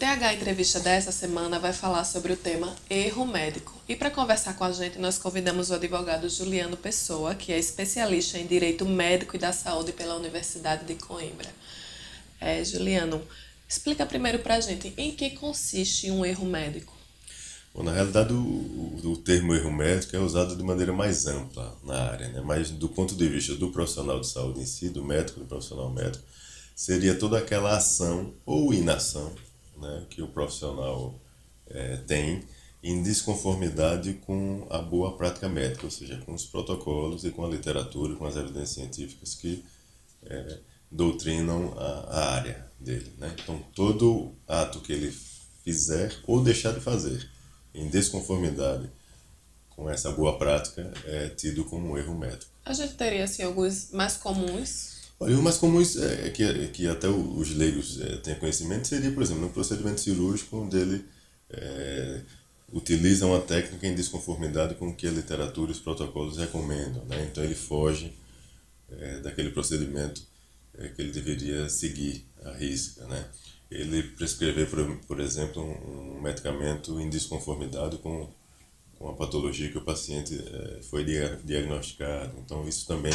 TH Entrevista dessa semana vai falar sobre o tema erro médico. E para conversar com a gente, nós convidamos o advogado Juliano Pessoa, que é especialista em Direito Médico e da Saúde pela Universidade de Coimbra. Juliano, explica primeiro para a gente em que consiste um erro médico. Bom, na realidade, o termo erro médico é usado de maneira mais ampla na área, né? Mas do ponto de vista do profissional de saúde em si, do médico, do profissional médico, seria toda aquela ação ou inação, né, que o profissional tem em desconformidade com a boa prática médica, ou seja, com os protocolos e com a literatura, com as evidências científicas que doutrinam a área dele, né? Então, todo ato que ele fizer ou deixar de fazer em desconformidade com essa boa prática é tido como um erro médico. A gente teria assim, alguns mais comuns. Olha, o mais comum que até os leigos têm conhecimento seria, por exemplo, no procedimento cirúrgico, onde ele utiliza uma técnica em desconformidade com o que a literatura e os protocolos recomendam, né? Então ele foge daquele procedimento que ele deveria seguir à risca, né? Ele prescrever, por exemplo, um medicamento em desconformidade com a patologia que o paciente foi diagnosticado. Então, isso também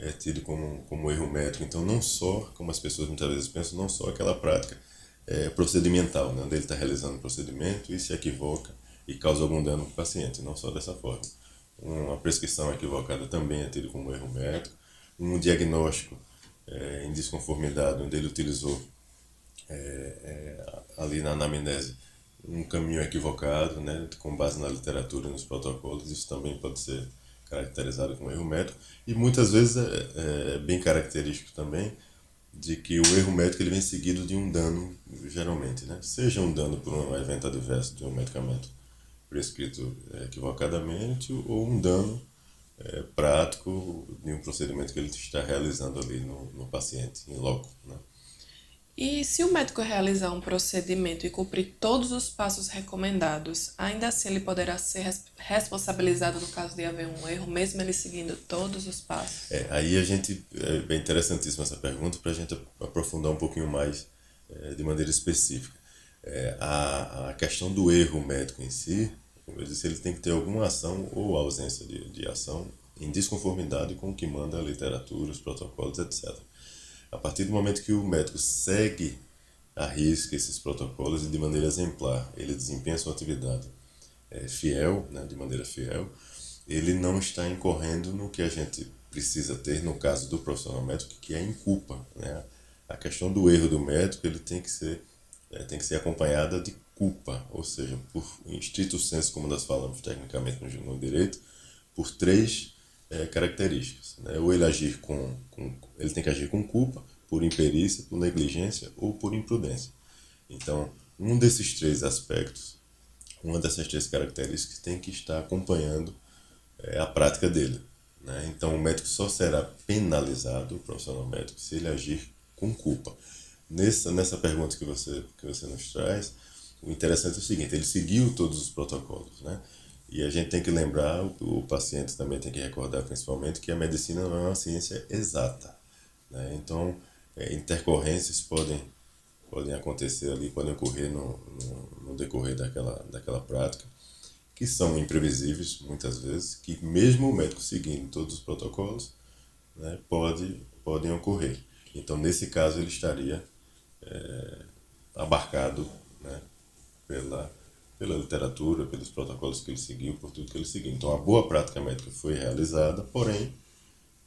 é tido como erro médico. Então, não só, como as pessoas muitas vezes pensam, não só aquela prática procedimental, né, onde ele está realizando o procedimento e se equivoca e causa algum dano para o paciente, não só dessa forma. Uma prescrição equivocada também é tido como erro médico. Um diagnóstico em desconformidade, onde ele utilizou ali na anamnese um caminho equivocado, né, com base na literatura e nos protocolos, isso também pode ser caracterizado como erro médico. E muitas vezes é bem característico também de que o erro médico ele vem seguido de um dano, geralmente, né? Seja um dano por um evento adverso de um medicamento prescrito equivocadamente ou um dano prático de um procedimento que ele está realizando ali no paciente, em loco, né? E se o médico realizar um procedimento e cumprir todos os passos recomendados, ainda assim ele poderá ser responsabilizado no caso de haver um erro, mesmo ele seguindo todos os passos? Aí é bem interessantíssima essa pergunta para a gente aprofundar um pouquinho mais de maneira específica. A questão do erro médico em si, como eu disse, ele tem que ter alguma ação ou ausência de ação em desconformidade com o que manda a literatura, os protocolos, etc. A partir do momento que o médico segue à risca esses protocolos e de maneira exemplar, ele desempenha sua atividade fiel, né, de maneira fiel, ele não está incorrendo no que a gente precisa ter no caso do profissional médico, que é inculpa, né? A questão do erro do médico ele tem que ser acompanhada de culpa, ou seja, por estrito senso, como nós falamos tecnicamente no direito, por três características, né? Ou ele tem que agir com culpa, por imperícia, por negligência ou por imprudência. Então, um desses três aspectos, uma dessas três características tem que estar acompanhando a prática dele, né? Então, o médico só será penalizado, o profissional médico, se ele agir com culpa. Nessa pergunta que você nos traz, o interessante é o seguinte, ele seguiu todos os protocolos, né? E a gente tem que lembrar, o paciente também tem que recordar principalmente, que a medicina não é uma ciência exata, né? Então, intercorrências podem acontecer ali, podem ocorrer no decorrer daquela prática, que são imprevisíveis muitas vezes, que mesmo o médico seguindo todos os protocolos, né, podem ocorrer. Então, nesse caso, ele estaria abarcado, né, pela literatura, pelos protocolos que ele seguiu, por tudo que ele seguiu. Então, a boa prática médica foi realizada, porém,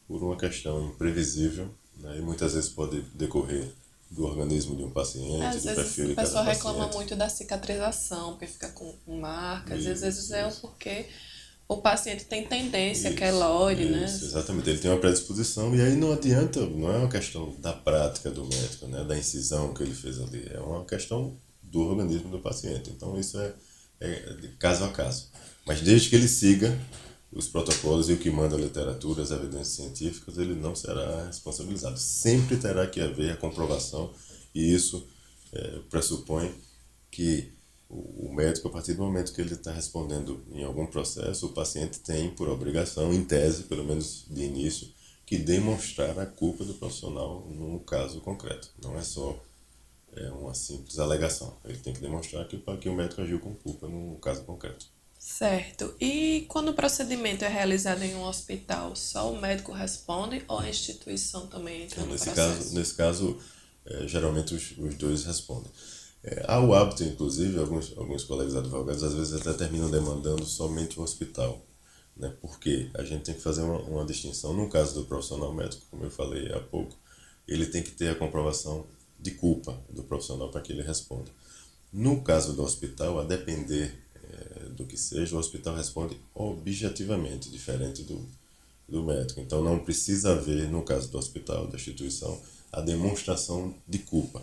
por uma questão imprevisível, né, e muitas vezes pode decorrer do organismo de um paciente, Às do vezes perfil o de cada pessoal reclama paciente. muito da cicatrização, porque fica com marcas, e às vezes Isso, é isso. porque o paciente tem tendência Isso, queloide, né? isso, exatamente. Ele tem uma predisposição e aí não adianta, não é uma questão da prática do médico, né, da incisão que ele fez ali, é uma questão do organismo do paciente. Então isso é de caso a caso. Mas desde que ele siga os protocolos e o que manda a literatura, as evidências científicas, ele não será responsabilizado. Sempre terá que haver a comprovação e isso pressupõe que o médico, a partir do momento que ele está respondendo em algum processo, o paciente tem por obrigação, em tese, pelo menos de início, que demonstrar a culpa do profissional no caso concreto. Não é só uma simples alegação. Ele tem que demonstrar que o médico agiu com culpa no caso concreto. Certo. E quando o procedimento é realizado em um hospital, só o médico responde ou a instituição também entra Então, no processo? nesse caso geralmente os dois respondem. Há o hábito, inclusive, alguns colegas advogados às vezes até terminam demandando somente o hospital. Né? Porque a gente tem que fazer uma distinção. No caso do profissional médico, como eu falei há pouco, ele tem que ter a comprovação de culpa do profissional para que ele responda. No caso do hospital, a depender do que seja, o hospital responde objetivamente, diferente do médico. Então não precisa haver, no caso do hospital, da instituição, a demonstração de culpa.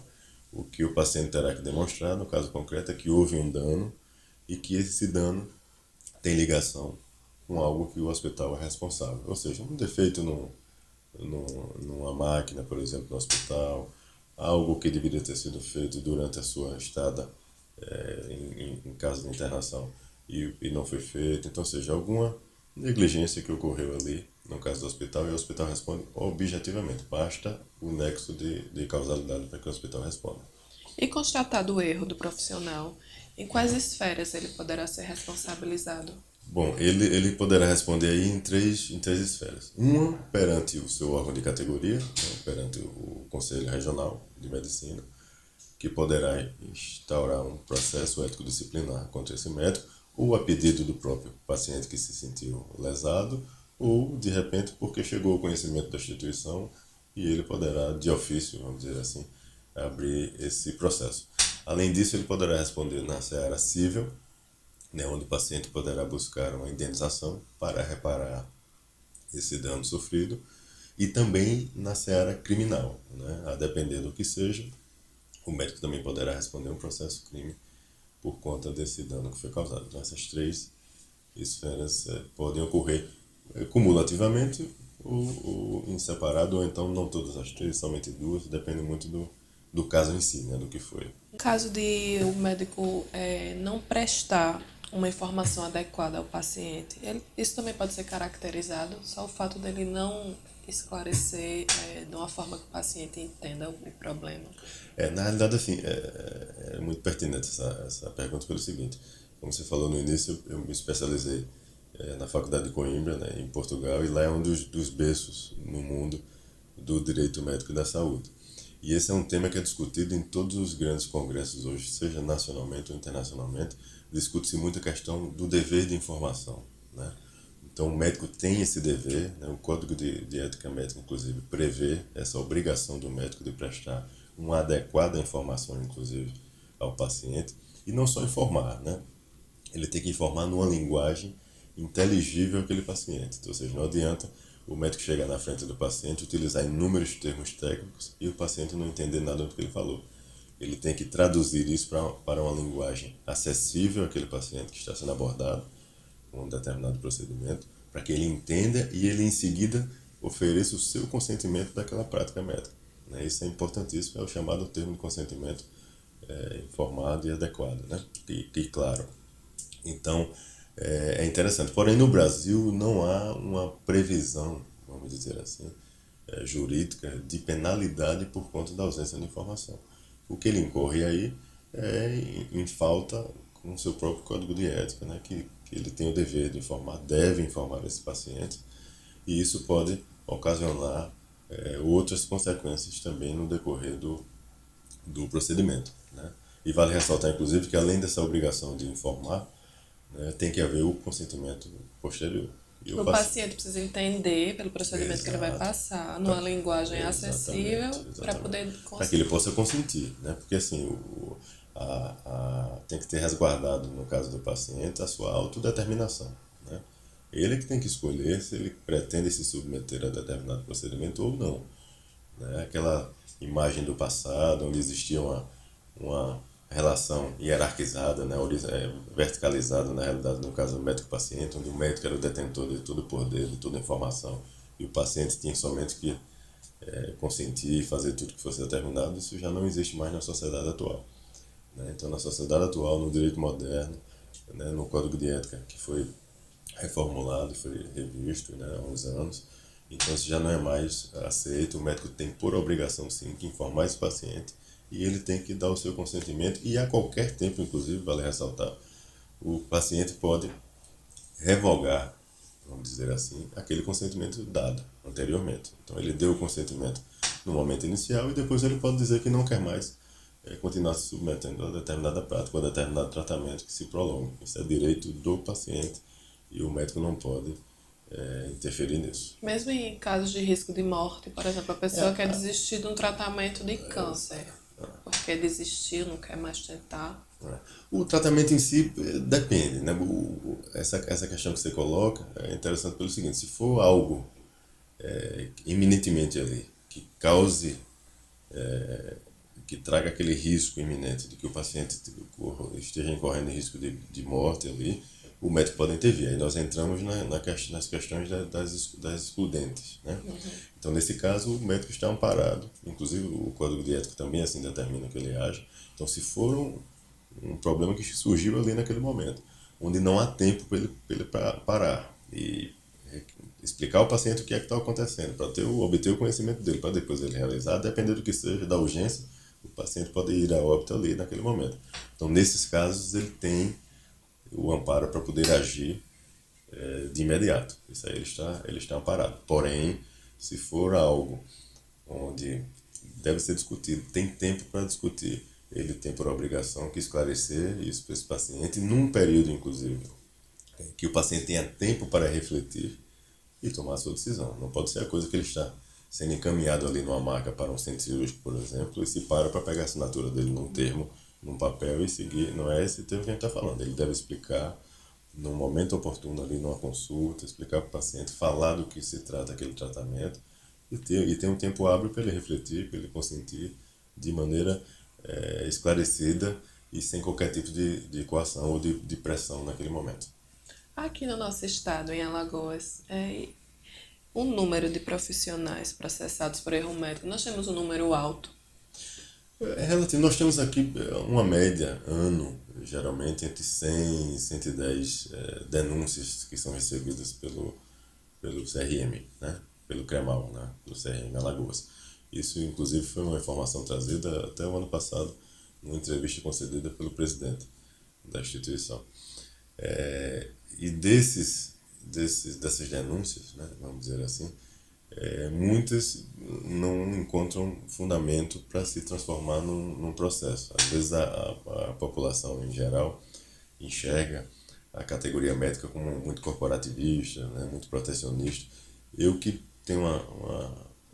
O que o paciente terá que demonstrar, no caso concreto, é que houve um dano e que esse dano tem ligação com algo que o hospital é responsável. Ou seja, um defeito numa máquina, por exemplo, no hospital, algo que deveria ter sido feito durante a sua estada em caso de internação e não foi feito. Então, seja, alguma negligência que ocorreu ali, no caso do hospital, e o hospital responde objetivamente. Basta o nexo de causalidade para que o hospital responda. E constatado o erro do profissional, em quais esferas ele poderá ser responsabilizado? Bom, ele poderá responder aí em três esferas. Uma, perante o seu órgão de categoria, né, perante o Conselho Regional de Medicina, que poderá instaurar um processo ético-disciplinar contra esse médico, ou a pedido do próprio paciente que se sentiu lesado, ou, de repente, porque chegou ao conhecimento da instituição e ele poderá, de ofício, vamos dizer assim, abrir esse processo. Além disso, ele poderá responder na seara civil, né, onde o paciente poderá buscar uma indenização para reparar esse dano sofrido, e também na seara criminal, né, a depender do que seja, o médico também poderá responder um processo crime por conta desse dano que foi causado. Então, essas três esferas podem ocorrer cumulativamente ou em separado, ou então não todas as três, somente duas, depende muito do caso em si, né, do que foi. No caso de o médico não prestar uma informação adequada ao paciente, isso também pode ser caracterizado, só o fato dele não esclarecer de uma forma que o paciente entenda o problema. Na realidade, assim, é muito pertinente essa pergunta pelo seguinte. Como você falou no início, eu me especializei na Faculdade de Coimbra, né, em Portugal, e lá é um dos berços no mundo do direito médico e da saúde. E esse é um tema que é discutido em todos os grandes congressos hoje, seja nacionalmente ou internacionalmente, discute-se muito a questão do dever de informação, né? Então, o médico tem esse dever, né? O Código de Ética Médica, inclusive, prevê essa obrigação do médico de prestar uma adequada informação, inclusive, ao paciente. E não só informar, né? Ele tem que informar numa linguagem inteligível àquele paciente. Então, ou seja, não adianta o médico chegar na frente do paciente, utilizar inúmeros termos técnicos e o paciente não entender nada do que ele falou. Ele tem que traduzir isso para uma linguagem acessível àquele paciente que está sendo abordado com um determinado procedimento, para que ele entenda e ele em seguida ofereça o seu consentimento daquela prática médica. Né? Isso é importantíssimo, é o chamado termo de consentimento informado e adequado, né? E claro. Então, é interessante. Porém, no Brasil não há uma previsão, vamos dizer assim, jurídica de penalidade por conta da ausência de informação. O que ele incorre aí é em falta com o seu próprio código de ética, né? Que ele tem o dever de informar, deve informar esse paciente, e isso pode ocasionar outras consequências também no decorrer do procedimento. Né? E vale ressaltar, inclusive, que além dessa obrigação de informar, né, tem que haver o consentimento posterior. E O paciente precisa entender pelo procedimento que ele vai Exato. passar, numa linguagem acessível, para Exatamente. poder Para que ele possa consentir, né? Porque assim, tem que ter resguardado, no caso do paciente, a sua autodeterminação, né? Ele que tem que escolher se ele pretende se submeter a determinado procedimento ou não, né? Aquela imagem do passado, onde existia uma relação hierarquizada, né, verticalizada, na realidade, no caso do médico-paciente, onde o médico era o detentor de todo o poder, de toda a informação, e o paciente tinha somente que consentir e fazer tudo que fosse determinado. Isso já não existe mais na sociedade atual. Né? Então, na sociedade atual, no direito moderno, né, no Código de Ética, que foi reformulado, foi revisto, né, há uns anos, então isso já não é mais aceito. O médico tem por obrigação, sim, que informar esse paciente e ele tem que dar o seu consentimento, e a qualquer tempo, inclusive, vale ressaltar, o paciente pode revogar, vamos dizer assim, aquele consentimento dado anteriormente. Então ele deu o consentimento no momento inicial e depois ele pode dizer que não quer mais continuar se submetendo a determinada prática ou a determinado tratamento que se prolongue. Isso é direito do paciente e o médico não pode interferir nisso. Mesmo em casos de risco de morte, por exemplo, a pessoa quer desistir de um tratamento de câncer, porque desistiu, não quer mais tentar. O tratamento em si depende, né? Essa questão que você coloca é interessante pelo seguinte: se for algo iminentemente ali, que cause, que traga aquele risco iminente de que o paciente esteja incorrendo em risco de morte ali, o médico pode intervir. Aí nós entramos nas questões das excludentes, né? Então, nesse caso, o médico está amparado, inclusive o Código de Ética também assim determina que ele age. Então, se for um problema que surgiu ali naquele momento, onde não há tempo para ele parar e explicar ao paciente o que é que está acontecendo, para obter o conhecimento dele, para depois ele realizar, dependendo do que seja, da urgência, o paciente pode ir a óbito ali naquele momento. Então, nesses casos, ele tem o amparo para poder agir de imediato. Isso aí ele está amparado. Porém, se for algo onde deve ser discutido, tem tempo para discutir, ele tem por obrigação que esclarecer isso para esse paciente, num período, inclusive, que o paciente tenha tempo para refletir e tomar a sua decisão. Não pode ser a coisa que ele está sendo encaminhado ali numa maca para um centro cirúrgico, por exemplo, e se para pegar a assinatura dele num termo, num papel e seguir. Não é esse termo que a gente está falando. Ele deve explicar num momento oportuno ali numa consulta, explicar para o paciente, falar do que se trata aquele tratamento e ter um tempo hábil para ele refletir, para ele consentir de maneira esclarecida e sem qualquer tipo de coação ou de pressão naquele momento. Aqui no nosso estado, em Alagoas, o número de profissionais processados por erro médico, nós temos um número alto. É relativo. Nós temos aqui uma média ano, geralmente entre 100 e 110 denúncias que são recebidas pelo CRM, né? Pelo CREMAL, né? Pelo CRM Alagoas. Isso, inclusive, foi uma informação trazida até o ano passado, numa entrevista concedida pelo presidente da instituição. E dessas denúncias, né? Vamos dizer assim, muitas não encontram fundamento para se transformar num processo. Às vezes a população em geral enxerga a categoria médica como muito corporativista, né, muito protecionista. Eu que tenho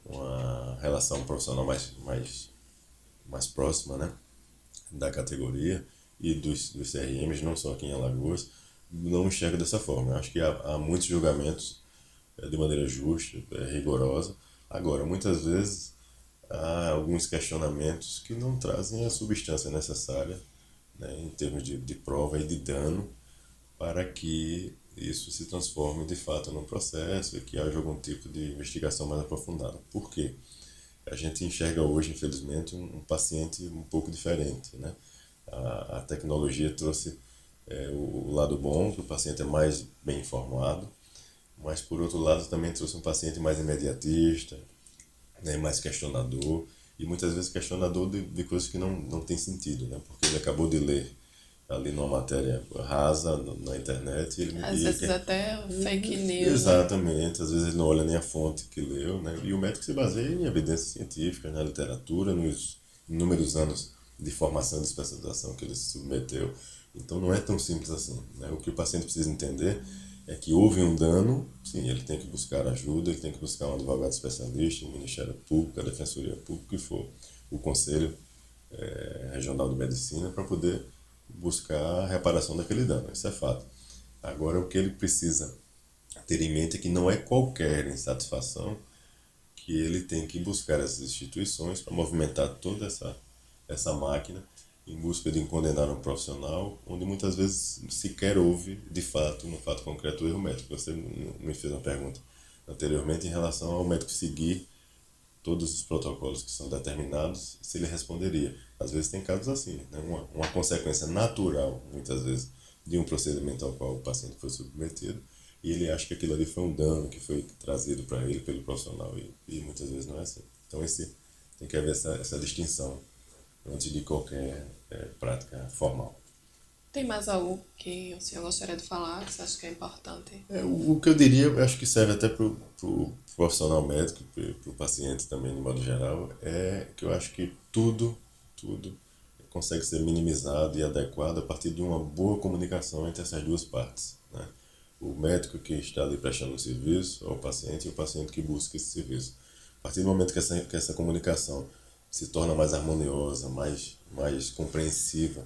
uma relação profissional mais próxima, né, da categoria e dos CRMs, não só aqui em Alagoas, não enxergo dessa forma. Eu acho que há muitos julgamentos de maneira justa, rigorosa. Agora, muitas vezes há alguns questionamentos que não trazem a substância necessária, né, em termos de prova e de dano para que isso se transforme de fato num processo e que haja algum tipo de investigação mais aprofundada. Por quê? A gente enxerga hoje, infelizmente, um paciente um pouco diferente, né? A tecnologia trouxe o lado bom, que o paciente é mais bem informado, mas por outro lado também trouxe um paciente mais imediatista, né, mais questionador, e muitas vezes questionador de coisas que não tem sentido, né, porque ele acabou de ler ali numa matéria rasa na internet. Às vezes até fake news. Exatamente, às vezes ele não olha nem a fonte que leu, né, e o médico se baseia em evidências científicas, na literatura, nos inúmeros anos de formação e de especialização que ele se submeteu. Então não é tão simples assim, né? O que o paciente precisa entender é que houve um dano, sim, ele tem que buscar ajuda, ele tem que buscar um advogado especialista, o Ministério Público, a Defensoria Pública, que for, o Conselho Regional de Medicina, para poder buscar a reparação daquele dano. Isso é fato. Agora, o que ele precisa ter em mente é que não é qualquer insatisfação que ele tem que buscar essas instituições para movimentar toda essa máquina em busca de condenar um profissional, onde muitas vezes sequer houve, de fato, no fato concreto, o erro médico. Você me fez uma pergunta anteriormente em relação ao médico seguir todos os protocolos que são determinados, se ele responderia. Às vezes tem casos assim, né? Uma consequência natural, muitas vezes, de um procedimento ao qual o paciente foi submetido, e ele acha que aquilo ali foi um dano que foi trazido para ele pelo profissional, e muitas vezes não é assim. Então tem que haver essa distinção antes de qualquer prática formal. Tem mais algo que o senhor gostaria de falar que você acha que é importante? O que eu diria, eu acho que serve até para o profissional médico, para o paciente também, de modo geral, é que eu acho que tudo consegue ser minimizado e adequado a partir de uma boa comunicação entre essas duas partes, né? O médico que está ali prestando o serviço ao paciente e o paciente que busca esse serviço. A partir do momento que essa comunicação se torna mais harmoniosa, mais compreensiva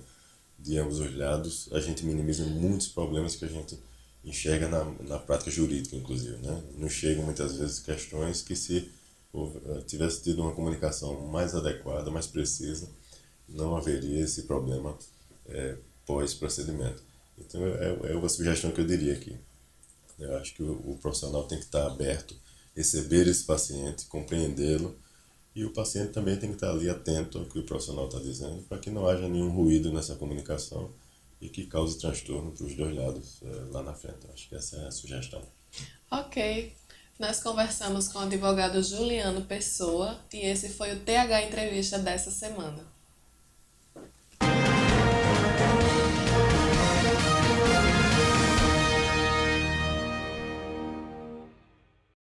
de ambos os lados, a gente minimiza muitos problemas que a gente enxerga na prática jurídica, inclusive, né? Nos chegam muitas vezes questões que se tivesse tido uma comunicação mais adequada, mais precisa, não haveria esse problema pós-procedimento. Então é uma sugestão que eu diria aqui. Eu acho que o profissional tem que estar aberto, receber esse paciente, compreendê-lo, e o paciente também tem que estar ali atento ao que o profissional está dizendo, para que não haja nenhum ruído nessa comunicação e que cause transtorno para os dois lados lá na frente. Acho que essa é a sugestão. Ok. Nós conversamos com o advogado Juliano Pessoa e esse foi o TH Entrevista dessa semana.